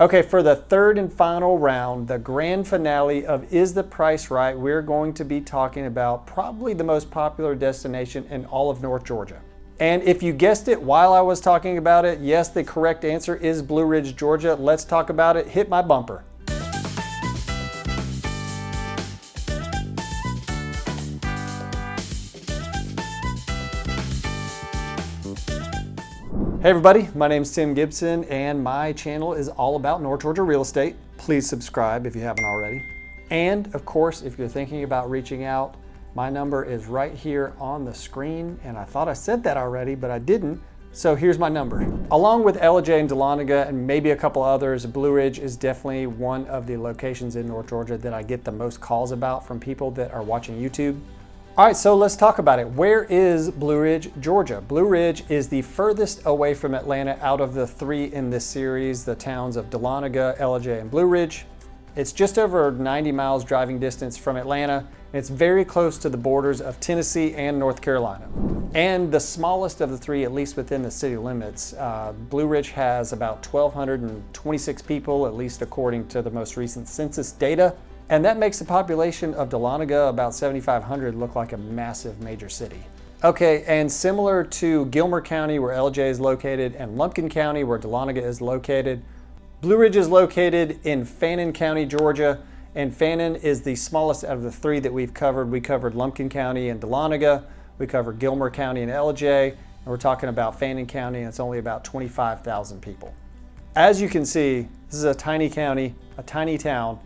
Okay, for the third and final round, the grand finale of Is the Price Right, we're going to be talking about probably the most popular destination in all of North Georgia. And if you guessed it while I was talking about it, yes, the correct answer is Blue Ridge, Georgia. Let's talk about it. Hit my bumper. Hey everybody, my name is Tim Gibson and my channel is all about North Georgia real estate. Please subscribe if you haven't already. And of course, if you're thinking about reaching out, my number is right here on the screen. And I thought I said that already, but I didn't. So here's my number. Along with Ellijay and Dahlonega and maybe a couple others, Blue Ridge is definitely one of the locations in North Georgia that I get the most calls about from people that are watching YouTube. All right, so let's talk about it. Where is Blue Ridge, Georgia? Blue Ridge is the furthest away from Atlanta out of the three in this series, the towns of Dahlonega, Ellijay, and Blue Ridge. It's just over 90 miles driving distance from Atlanta, and it's very close to the borders of Tennessee and North Carolina. And the smallest of the three, at least within the city limits. Blue Ridge has about 1,226 people, at least according to the most recent census data. And that makes the population of Dahlonega, about 7,500, look like a massive major city. Okay, and similar to Gilmer County, where Ellijay is located, and Lumpkin County, where Dahlonega is located, Blue Ridge is located in Fannin County, Georgia, and Fannin is the smallest out of the three that we've covered. We covered Lumpkin County and Dahlonega, we covered Gilmer County and Ellijay, and we're talking about Fannin County, and it's only about 25,000 people. As you can see, this is a tiny county, a tiny town,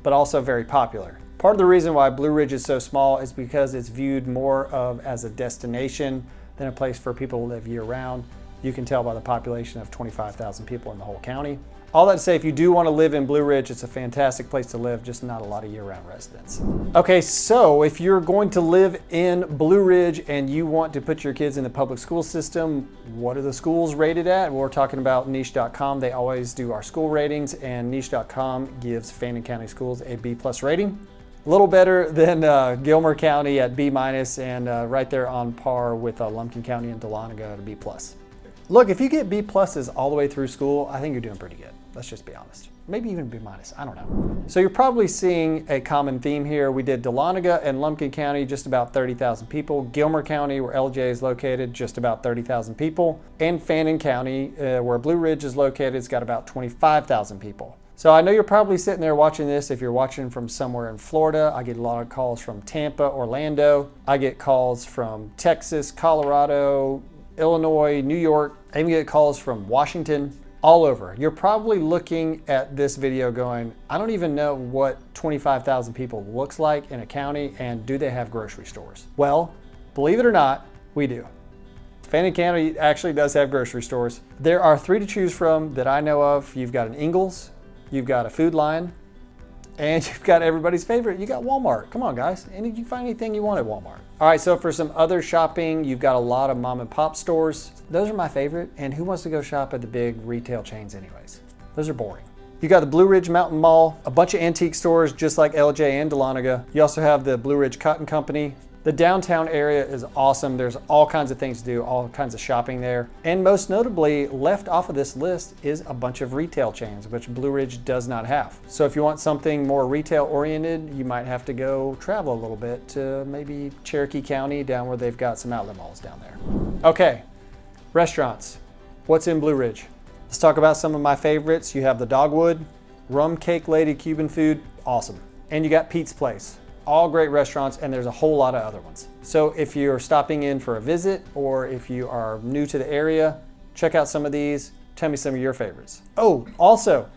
but also very popular. Part of the reason why Blue Ridge is so small is because it's viewed more of as a destination than a place for people to live year-round. You can tell by the population of 25,000 people in the whole county. All that to say, if you do want to live in Blue Ridge, it's a fantastic place to live, just not a lot of year-round residents. Okay, so if you're going to live in Blue Ridge and you want to put your kids in the public school system, what are the schools rated at? Well, we're talking about niche.com. They always do our school ratings, and niche.com gives Fannin County schools a B+ rating. A little better than Gilmer County at B-, and right there on par with Lumpkin County and Dahlonega at a B+. Look, if you get B+s all the way through school, I think you're doing pretty good. Let's just be honest. Maybe even B-, I don't know. So you're probably seeing a common theme here. We did Dahlonega and Lumpkin County, just about 30,000 people. Gilmer County, where Ellijay is located, just about 30,000 people. And Fannin County, where Blue Ridge is located, it's got about 25,000 people. So I know you're probably sitting there watching this. If you're watching from somewhere in Florida, I get a lot of calls from Tampa, Orlando. I get calls from Texas, Colorado, Illinois, New York. I even get calls from Washington, all over. You're probably looking at this video going, I don't even know what 25,000 people looks like in a county, and do they have grocery stores? Well, believe it or not, we do. Fannin County actually does have grocery stores. There are three to choose from that I know of. You've got an Ingles, you've got a Food Lion, and you've got everybody's favorite, you got Walmart. Come on guys, and you find anything you want at Walmart. All right, so for some other shopping, you've got a lot of mom and pop stores. Those are my favorite, and who wants to go shop at the big retail chains anyways? Those are boring. You got the Blue Ridge Mountain Mall, a bunch of antique stores just like Ellijay and Dahlonega. You also have the Blue Ridge Cotton Company. The downtown area is awesome. There's all kinds of things to do, all kinds of shopping there. And most notably, left off of this list is a bunch of retail chains, which Blue Ridge does not have. So if you want something more retail oriented, you might have to go travel a little bit to maybe Cherokee County, down where they've got some outlet malls down there. Okay, restaurants. What's in Blue Ridge? Let's talk about some of my favorites. You have the Dogwood, Rum Cake Lady Cuban food, awesome. And you got Pete's Place. All great restaurants, and there's a whole lot of other ones. So if you're stopping in for a visit, or if you are new to the area, check out some of these. Tell me some of your favorites. Oh, also,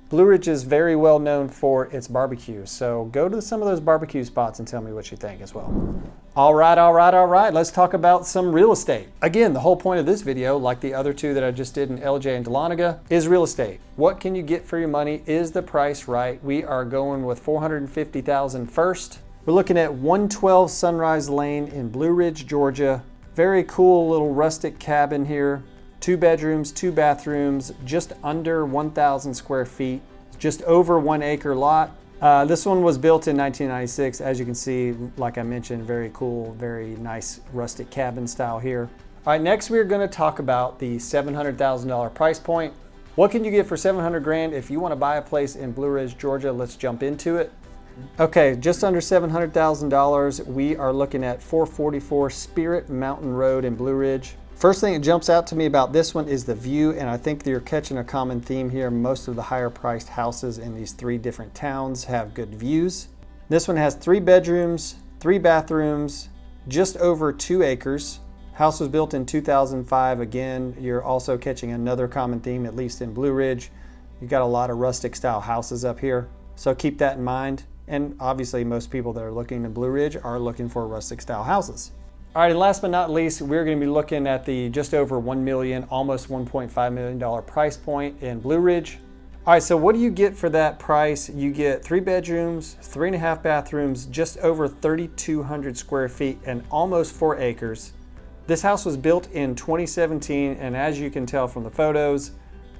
Blue Ridge is very well known for its barbecue. So go to some of those barbecue spots and tell me what you think as well. All right. Let's talk about some real estate. Again, the whole point of this video, like the other two that I just did in Ellijay and Dahlonega, is real estate. What can you get for your money? Is the price right? We are going with $450,000 first. We're looking at 112 Sunrise Lane in Blue Ridge, Georgia. Very cool little rustic cabin here. 2 bedrooms, 2 bathrooms, just under 1,000 square feet, just over 1 acre lot. This one was built in 1996. As you can see, like I mentioned, very cool, very nice rustic cabin style here. All right, next we're gonna talk about the $700,000 price point. What can you get for 700 grand if you want to buy a place in Blue Ridge, Georgia? Let's jump into it. Okay, just under $700,000. We are looking at 444 Spirit Mountain Road in Blue Ridge. First thing that jumps out to me about this one is the view, and I think you're catching a common theme here. Most of the higher priced houses in these 3 different towns have good views. This one has 3 bedrooms, 3 bathrooms, just over 2 acres. House was built in 2005. Again, you're also catching another common theme, at least in Blue Ridge. You've got a lot of rustic style houses up here, so keep that in mind. And obviously most people that are looking in Blue Ridge are looking for rustic style houses. All right, and last but not least, we're going to be looking at the just over $1 million, almost $1.5 million price point in Blue Ridge. All right, so what do you get for that price? You get 3 bedrooms, 3.5 bathrooms, just over 3,200 square feet and almost 4 acres. This house was built in 2017, and as you can tell from the photos,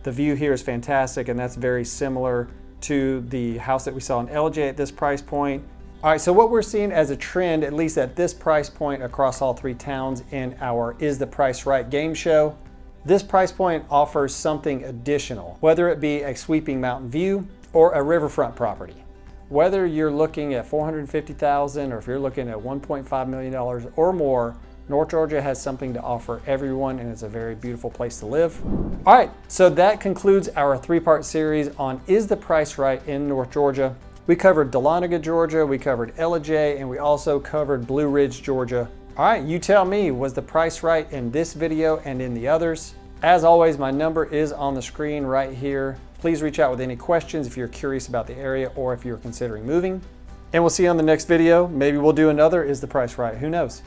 the view here is fantastic, and that's very similar to the house that we saw in LJ at this price point. All right, so what we're seeing as a trend, at least at this price point across all 3 towns in our Is the Price Right game show, this price point offers something additional, whether it be a sweeping mountain view or a riverfront property. Whether you're looking at $450,000 or if you're looking at $1.5 million or more, North Georgia has something to offer everyone, and it's a very beautiful place to live. All right, so that concludes our 3-part series on Is the Price Right in North Georgia. We covered Dahlonega, Georgia, we covered LJ, and we also covered Blue Ridge, Georgia. All right, you tell me, was the price right in this video and in the others? As always, my number is on the screen right here. Please reach out with any questions if you're curious about the area or if you're considering moving. And we'll see you on the next video. Maybe we'll do another Is the Price Right? Who knows?